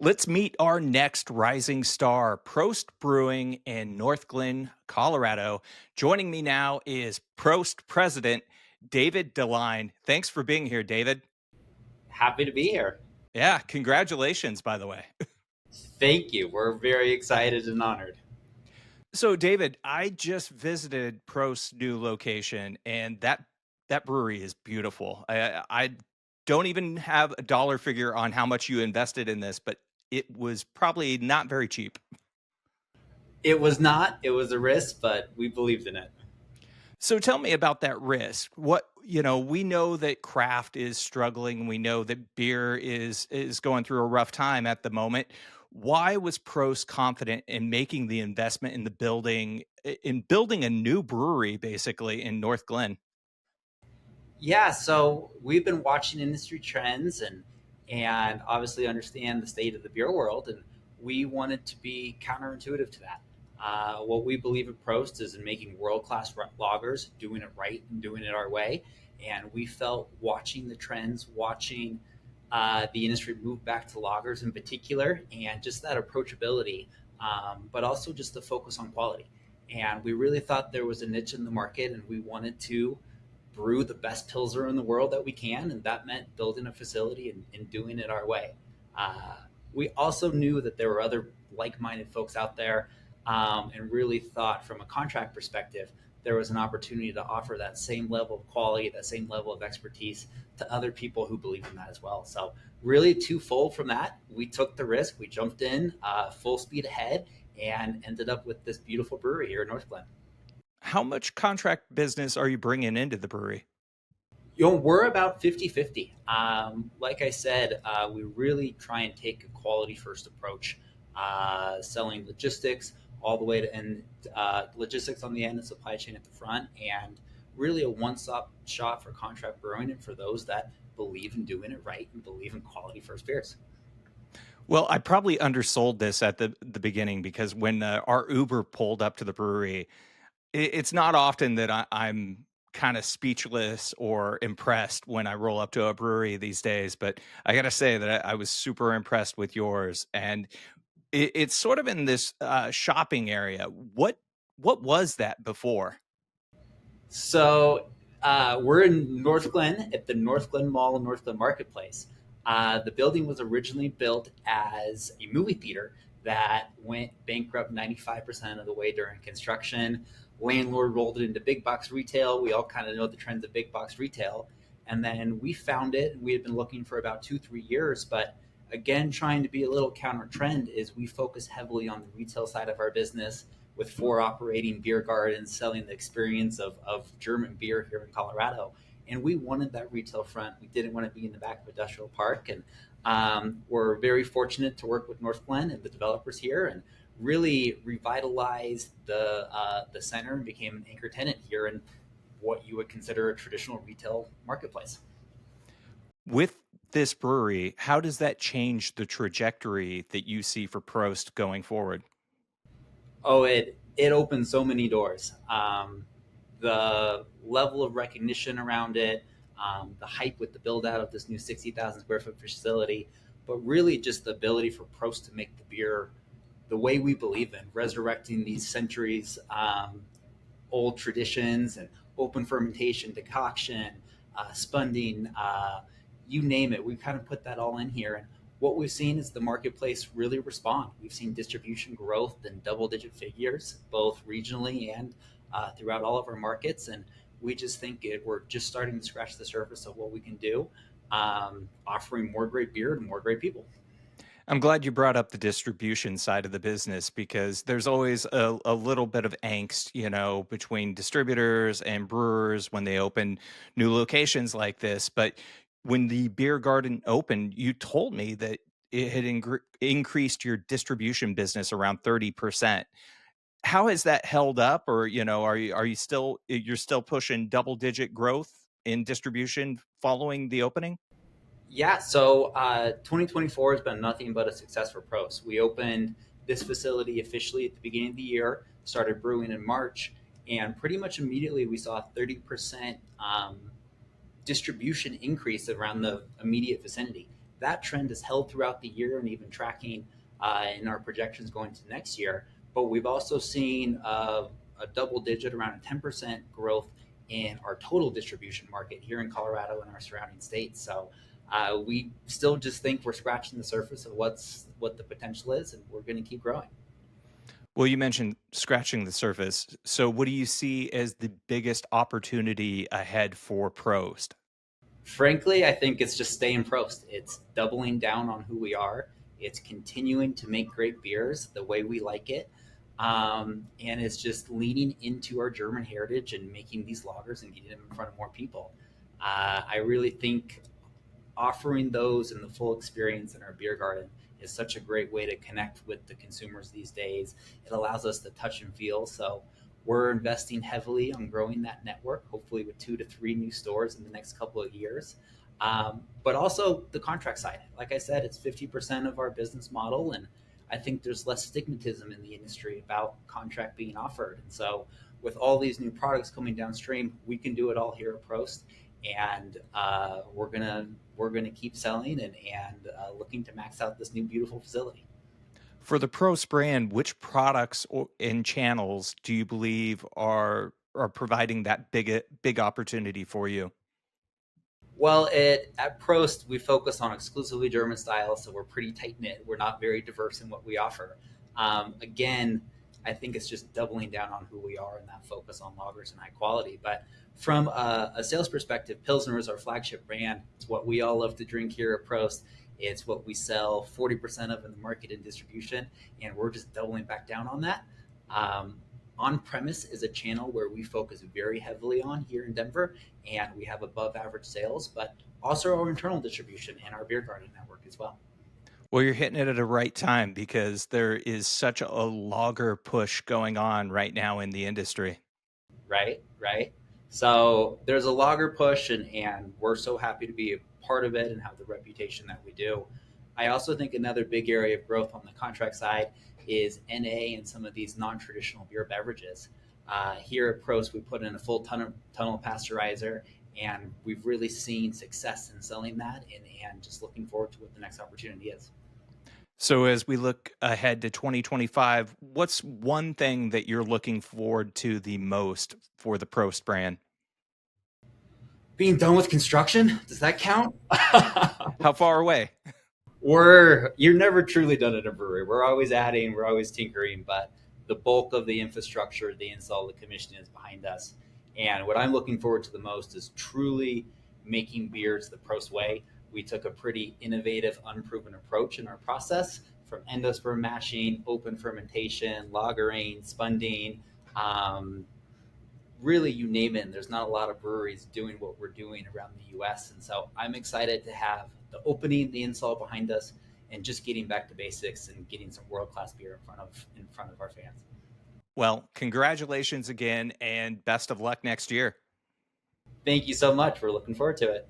Let's meet our next rising star, Prost Brewing in Northglenn, Colorado. Joining me now is Prost President David Deline. Thanks for being here, David. Happy to be here. Yeah, congratulations, by the way. Thank you. We're very excited and honored. So, David, I just visited Prost's new location, and that brewery is beautiful. I don't even have a dollar figure on how much you invested in this, but it was probably not very cheap. It was a risk, but we believed in it. So tell me about that risk. We know that craft is struggling. We know that beer is going through a rough time at the moment. Why was Prost confident in making the investment in the building in building a new brewery basically in North Glen? Yeah, so we've been watching industry trends and obviously understand the state of the beer world, and we wanted to be counterintuitive to that. What we believe at Prost is in making world class lagers, doing it right and doing it our way. And we felt watching the trends, watching the industry move back to lagers in particular, and just that approachability, but also just the focus on quality. And we really thought there was a niche in the market, and we wanted to brew the best pilsner in the world that we can, and that meant building a facility and doing it our way. Uh, we also knew that there were other like-minded folks out there, and really thought from a contract perspective there was an opportunity to offer that same level of quality, that same level of expertise to other people who believe in that as well. So really twofold from that, we took the risk, we jumped in full speed ahead, and ended up with this beautiful brewery here in Northglenn. How much contract business are you bringing into the brewery? We're about 50-50. Like I said, we really try and take a quality first approach, selling logistics all the way to end, logistics on the end and supply chain at the front, and really a one-stop shop for contract brewing and for those that believe in doing it right and believe in quality first beers. Well, I probably undersold this at the beginning because when our Uber pulled up to the brewery, it's not often that I'm kind of speechless or impressed when I roll up to a brewery these days, but I gotta say that I was super impressed with yours, and it's sort of in this shopping area. What was that before? So we're in North Glen at the North Glen Mall and North Glen Marketplace. The building was originally built as a movie theater that went bankrupt 95% of the way during construction. Landlord rolled it into big box retail. We all kind of know the trends of big box retail. And then we found it. We had been looking for about 2, 3 years, but again, trying to be a little counter trend is we focus heavily on the retail side of our business with 4 operating beer gardens selling the experience of German beer here in Colorado. And we wanted that retail front. We didn't want to be in the back of industrial park. And we're very fortunate to work with Northglenn and the developers here, and really revitalized the center and became an anchor tenant here in what you would consider a traditional retail marketplace. With this brewery, how does that change the trajectory that you see for Prost going forward? Oh, it opens so many doors. The level of recognition around it, the hype with the build out of this new 60,000 square foot facility, but really just the ability for Prost to make the beer the way we believe in, resurrecting these centuries old traditions and open fermentation, decoction, spunding, you name it. We've kind of put that all in here. And what we've seen is the marketplace really respond. We've seen distribution growth in double digit figures, both regionally and throughout all of our markets. And we just think we're just starting to scratch the surface of what we can do, offering more great beer to more great people. I'm glad you brought up the distribution side of the business because there's always a little bit of angst, between distributors and brewers when they open new locations like this. But when the beer garden opened, you told me that it had increased your distribution business around 30%. How has that held up? Or, are you still you're still pushing double digit growth in distribution following the opening? Yeah, so 2024 has been nothing but a success for pros. We opened this facility officially at the beginning of the year, started brewing in March, and pretty much immediately we saw a 30% distribution increase around the immediate vicinity. that trend has held throughout the year and even tracking in our projections going to next year. But we've also seen a double digit, around a 10% growth in our total distribution market here in Colorado and our surrounding states. So we still just think we're scratching the surface of what the potential is, and we're going to keep growing. Well, you mentioned scratching the surface. So, what do you see as the biggest opportunity ahead for Prost? Frankly, I think it's just staying Prost. It's doubling down on who we are. It's continuing to make great beers the way we like it. And it's just leaning into our German heritage and making these lagers and getting them in front of more people. I really think offering those in the full experience in our beer garden is such a great way to connect with the consumers these days. It allows us to touch and feel. So we're investing heavily on growing that network, hopefully with 2 to 3 new stores in the next couple of years. But also the contract side. Like I said, it's 50% of our business model. And I think there's less stigmatism in the industry about contract being offered. And so with all these new products coming downstream, we can do it all here at Prost. And we're gonna keep selling and looking to max out this new beautiful facility. For the Prost brand, which products and channels do you believe are providing that big opportunity for you? Well, at Prost, we focus on exclusively German style, so we're pretty tight knit. We're not very diverse in what we offer. Again, I think it's just doubling down on who we are and that focus on lagers and high quality. But from a sales perspective, Pilsner is our flagship brand. It's what we all love to drink here at Prost. It's what we sell 40% of in the market and distribution, and we're just doubling back down on that. Um, On premise is a channel where we focus very heavily on here in Denver, and we have above average sales, but also our internal distribution and our beer garden network as well. Well, you're hitting it at a right time because there is such a lager push going on right now in the industry. Right, right. So there's a lager push, and we're so happy to be a part of it and have the reputation that we do. I also think another big area of growth on the contract side is NA and some of these non-traditional beer beverages. Here at Prost, we put in a full tunnel pasteurizer, and we've really seen success in selling that, and just looking forward to what the next opportunity is. So as we look ahead to 2025, what's one thing that you're looking forward to the most for the Prost brand? Being done with construction, does that count? How far away? You're never truly done at a brewery. We're always adding, we're always tinkering, but the bulk of the infrastructure, the install, the commissioning is behind us. And what I'm looking forward to the most is truly making beers the Prost way. We took a pretty innovative, unproven approach in our process, from endosperm mashing, open fermentation, lagering, spunding, um, really, you name it. There's not a lot of breweries doing what we're doing around the US. And so I'm excited to have the opening, the install behind us, and just getting back to basics and getting some world class beer in front of our fans. Well, congratulations again and best of luck next year. Thank you so much. We're looking forward to it.